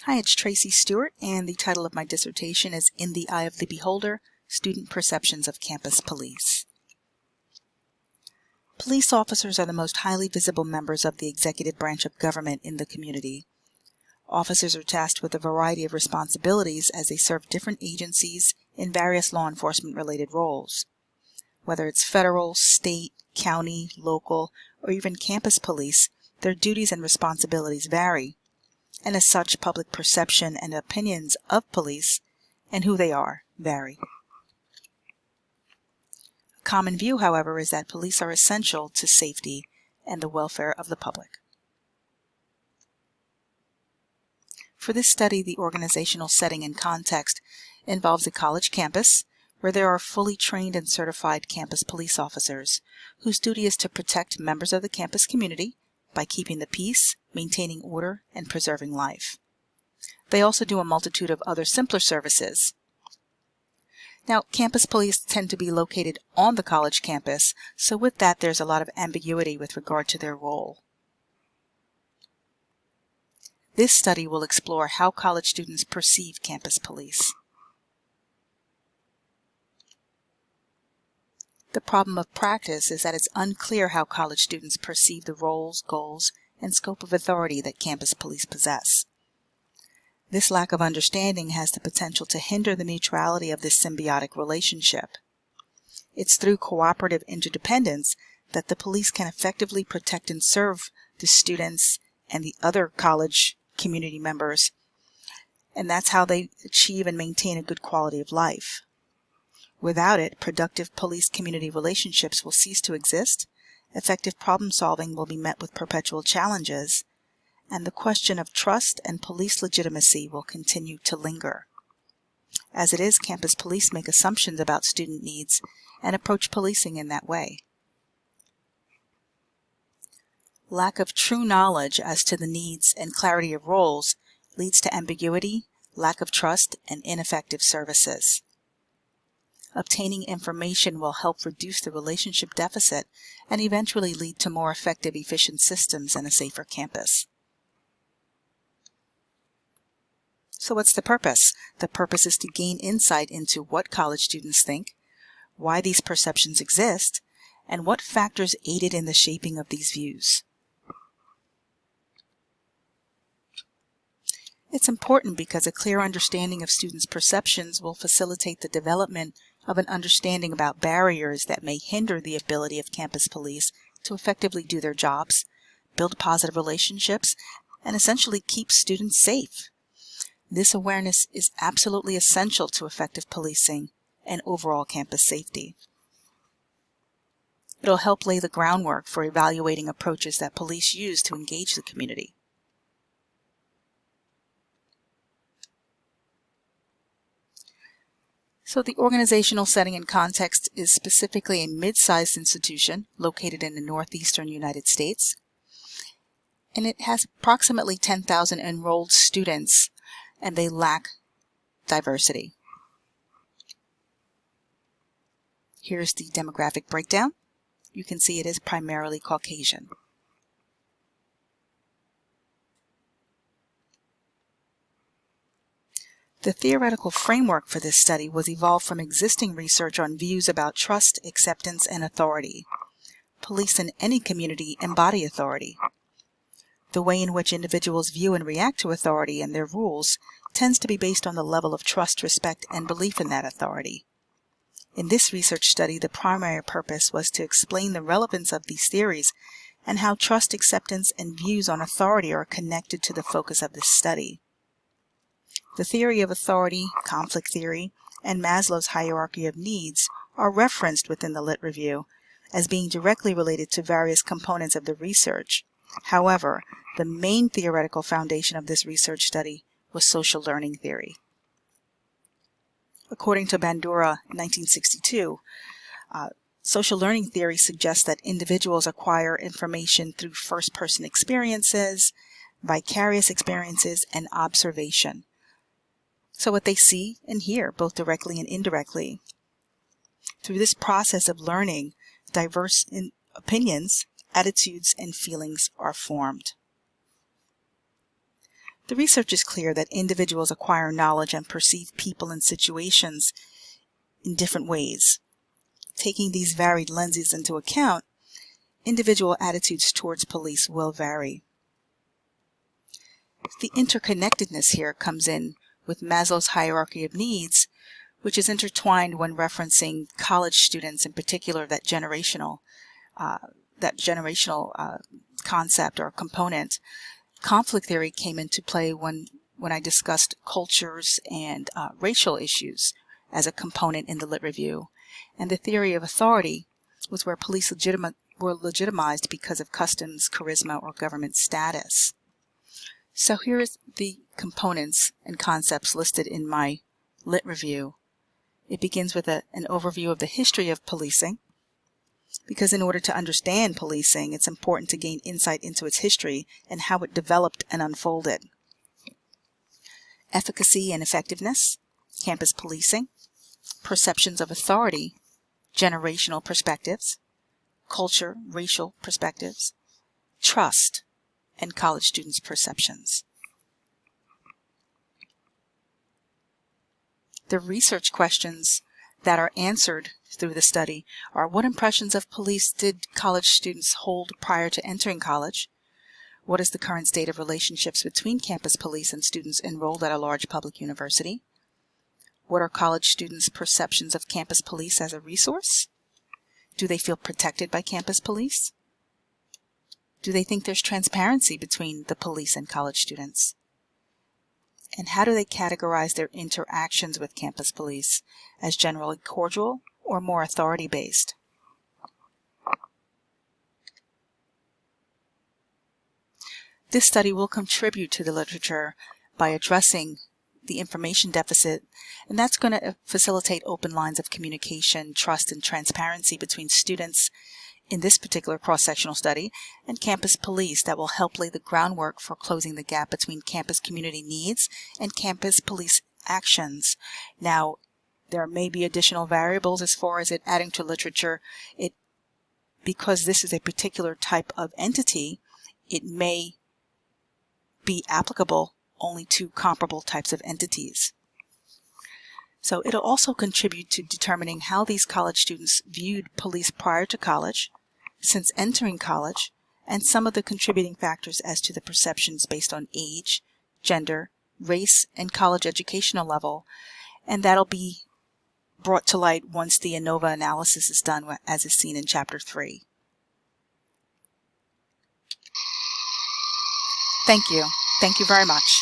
Hi, it's Tracy Stewart, and the title of my dissertation is In the Eye of the Beholder, Student Perceptions of Campus Police. Police officers are the most highly visible members of the executive branch of government in the community. Officers are tasked with a variety of responsibilities as they serve different agencies in various law enforcement-related roles. Whether it's federal, state, county, local, or even campus police, their duties and responsibilities vary. And as such, public perception and opinions of police and who they are vary. A common view, however, is that police are essential to safety and the welfare of the public. For this study, the organizational setting and context involves a college campus where there are fully trained and certified campus police officers whose duty is to protect members of the campus community by keeping the peace, maintaining order, and preserving life. They also do a multitude of other simpler services. Now, campus police tend to be located on the college campus, so with that there's a lot of ambiguity with regard to their role. This study will explore how college students perceive campus police. The problem of practice is that it's unclear how college students perceive the roles, goals, and scope of authority that campus police possess. This lack of understanding has the potential to hinder the mutuality of this symbiotic relationship. It's through cooperative interdependence that the police can effectively protect and serve the students and the other college community members, and that's how they achieve and maintain a good quality of life. Without it, productive police-community relationships will cease to exist, effective problem-solving will be met with perpetual challenges, and the question of trust and police legitimacy will continue to linger. As it is, campus police make assumptions about student needs and approach policing in that way. Lack of true knowledge as to the needs and clarity of roles leads to ambiguity, lack of trust, and ineffective services. Obtaining information will help reduce the relationship deficit and eventually lead to more effective, efficient systems and a safer campus. So what's the purpose? The purpose is to gain insight into what college students think, why these perceptions exist, and what factors aided in the shaping of these views. It's important because a clear understanding of students' perceptions will facilitate the development of an understanding about barriers that may hinder the ability of campus police to effectively do their jobs, build positive relationships, and essentially keep students safe. This awareness is absolutely essential to effective policing and overall campus safety. It'll help lay the groundwork for evaluating approaches that police use to engage the community. So the organizational setting and context is specifically a mid-sized institution located in the northeastern United States, and it has approximately 10,000 enrolled students, and they lack diversity. Here's the demographic breakdown. You can see it is primarily Caucasian. The theoretical framework for this study was evolved from existing research on views about trust, acceptance, and authority. Police in any community embody authority. The way in which individuals view and react to authority and their rules tends to be based on the level of trust, respect, and belief in that authority. In this research study, the primary purpose was to explain the relevance of these theories and how trust, acceptance, and views on authority are connected to the focus of this study. The theory of authority, conflict theory, and Maslow's hierarchy of needs are referenced within the Lit Review as being directly related to various components of the research. However, the main theoretical foundation of this research study was social learning theory. According to Bandura, 1962, social learning theory suggests that individuals acquire information through first-person experiences, vicarious experiences, and observation. So what they see and hear, both directly and indirectly. Through this process of learning, diverse opinions, attitudes, and feelings are formed. The research is clear that individuals acquire knowledge and perceive people and situations in different ways. Taking these varied lenses into account, individual attitudes towards police will vary. The interconnectedness here comes in with Maslow's hierarchy of needs, which is intertwined when referencing college students, in particular that generational concept or component. Conflict theory came into play when I discussed cultures and racial issues as a component in the Lit Review. And the theory of authority was where police were legitimized because of customs, charisma, or government status. So here is the components and concepts listed in my Lit Review. It begins with an overview of the history of policing, because in order to understand policing, it's important to gain insight into its history and how it developed and unfolded. Efficacy and effectiveness, campus policing, perceptions of authority, generational perspectives, culture, racial perspectives, trust, and college students' perceptions. The research questions that are answered through the study are: what impressions of police did college students hold prior to entering college? What is the current state of relationships between campus police and students enrolled at a large public university? What are college students' perceptions of campus police as a resource? Do they feel protected by campus police? Do they think there's transparency between the police and college students? And how do they categorize their interactions with campus police as generally cordial or more authority-based? This study will contribute to the literature by addressing the information deficit, and that's going to facilitate open lines of communication, trust, and transparency between students in this particular cross-sectional study and campus police that will help lay the groundwork for closing the gap between campus community needs and campus police actions. Now, there may be additional variables as far as it adding to literature. Because this is a particular type of entity, it may be applicable only to comparable types of entities. So it'll also contribute to determining how these college students viewed police prior to college, since entering college, and some of the contributing factors as to the perceptions based on age, gender, race, and college educational level, and that'll be brought to light once the ANOVA analysis is done, as is seen in Chapter 3. Thank you. Thank you very much.